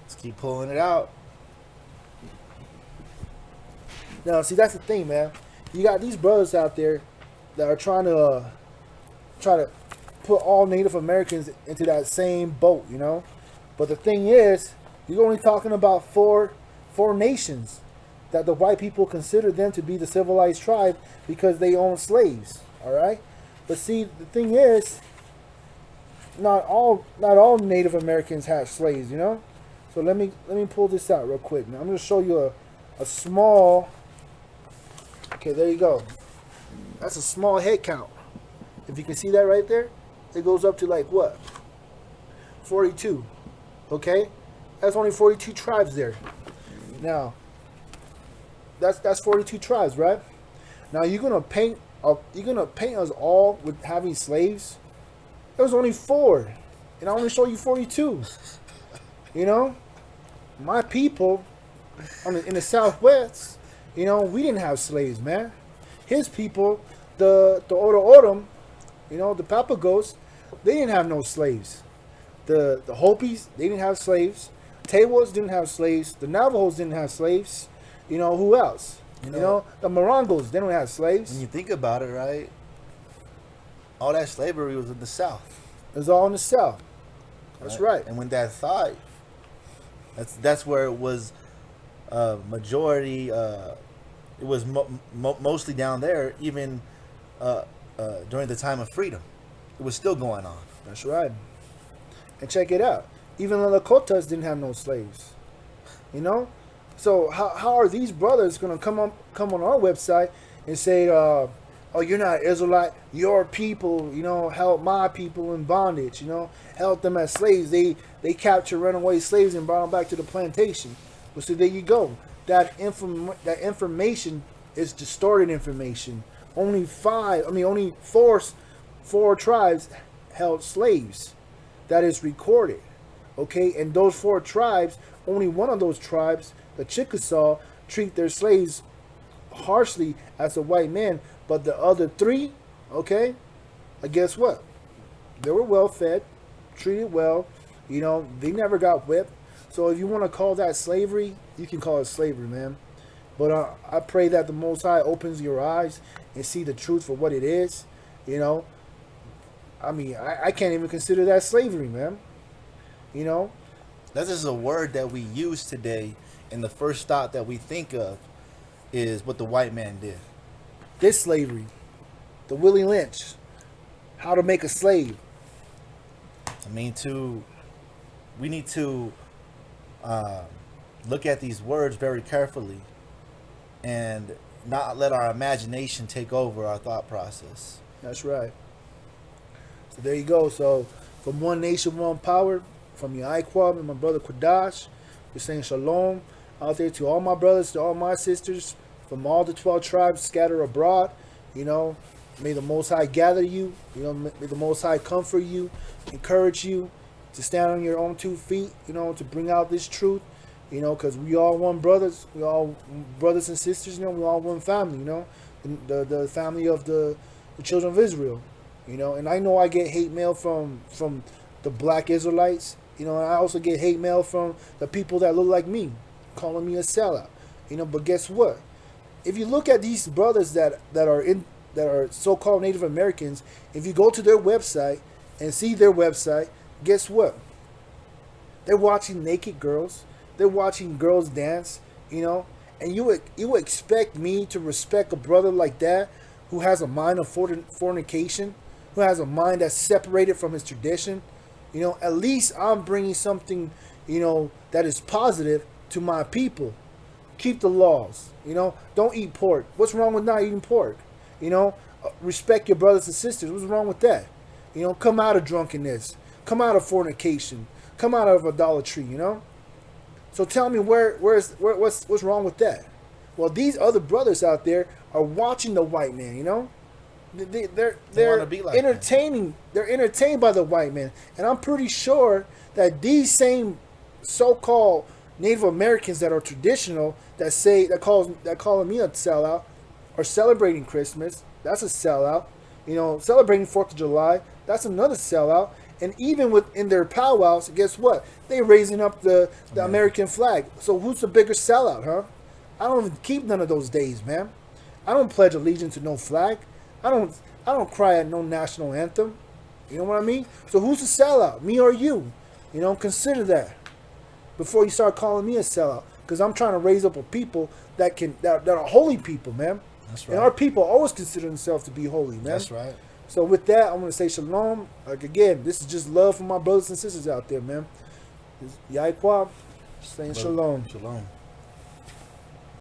let's keep pulling it out. Now, see, that's the thing, man. You got these brothers out there that are trying to put all Native Americans into that same boat, But the thing is, you're only talking about four nations that the white people consider them to be the civilized tribe because they own slaves. All right, but see, the thing is, not all Native Americans have slaves, So let me pull this out real quick. Now I'm going to show you a small. Okay, there you go. That's a small head count. If you can see that right there, it goes up to like what? 42. Okay, that's only 42 tribes there. Now, that's 42 tribes, right? Now you're gonna paint us all with having slaves. There was only 4, and I only show you 42. My people in the Southwest, we didn't have slaves, man. His people, the Oro Oram, the Papagos, they didn't have no slaves. The Hopis, they didn't have slaves. Tewas didn't have slaves. The Navajos didn't have slaves. Who else? The Morongos, they don't have slaves. When you think about it, right? All that slavery was in the South. It was all in the South. That's right. And when that thought, that's where it was majority. It was mostly down there, even during the time of freedom. It was still going on. That's right. And check it out. Even the Lakotas didn't have no slaves. So how are these brothers going to come on our website and say, oh, you're not Israelite, your people, held my people in bondage, held them as slaves. They captured runaway slaves and brought them back to the plantation. Well, so there you go. That information is distorted information. Only four tribes held slaves. That is recorded. Okay, and those 4 tribes, only one of those tribes, the Chickasaw, treat their slaves harshly as a white man, but the other 3, okay, guess what? They were well fed, treated well, they never got whipped. So if you want to call that slavery, you can call it slavery, man. But I pray that the Most High opens your eyes and see the truth for what it is. I can't even consider that slavery, man. That's just a word that we use today, and the first thought that we think of is what the white man did. This slavery, the Willie Lynch, how to make a slave. We need to look at these words very carefully and not let our imagination take over our thought process. That's right. So there you go. So from One Nation, One Power, from your Iquab and my brother Quadash, we're saying shalom out there to all my brothers, to all my sisters, from all the 12 tribes scattered abroad. May the Most High gather you. May the Most High comfort you, encourage you to stand on your own 2 feet, to bring out this truth, because we all one brothers. We all brothers and sisters, we all one family, the family of the children of Israel, and I know I get hate mail from the black Israelites, You know, and I also get hate mail from the people that look like me, calling me a sellout. You know, but guess what? If you look at these brothers that are so-called Native Americans, if you go to their website and see their website, guess what? They're watching naked girls. They're watching girls dance. You know, and you would expect me to respect a brother like that who has a mind of fornication, who has a mind that's separated from his tradition. You know, at least I'm bringing something, you know, that is positive to my people. Keep the laws. You know, don't eat pork. What's wrong with not eating pork? You know, respect your brothers and sisters. What's wrong with that? You know, come out of drunkenness. Come out of fornication. Come out of idolatry. You know. So tell me what's wrong with that? Well, these other brothers out there are watching the white man. You know, they're wanna be like entertaining. They're entertained by the white man, and I'm pretty sure that these same so-called Native Americans that are traditional that calling me a sellout are celebrating Christmas. That's a sellout. You know, celebrating 4th of July. That's another sellout. And even within their powwows, guess what? They raising up the American flag. So who's the bigger sellout, huh? I don't even keep none of those days, man. I don't pledge allegiance to no flag. I don't cry at no national anthem. You know what I mean? So who's the sellout? Me or you? You know, consider that before you start calling me a sellout. Because I'm trying to raise up a people that are holy people, man. That's right. And our people always consider themselves to be holy, man. That's right. So with that, I'm going to say shalom. Like, again, this is just love for my brothers and sisters out there, man. Yaikwa, saying shalom. Shalom.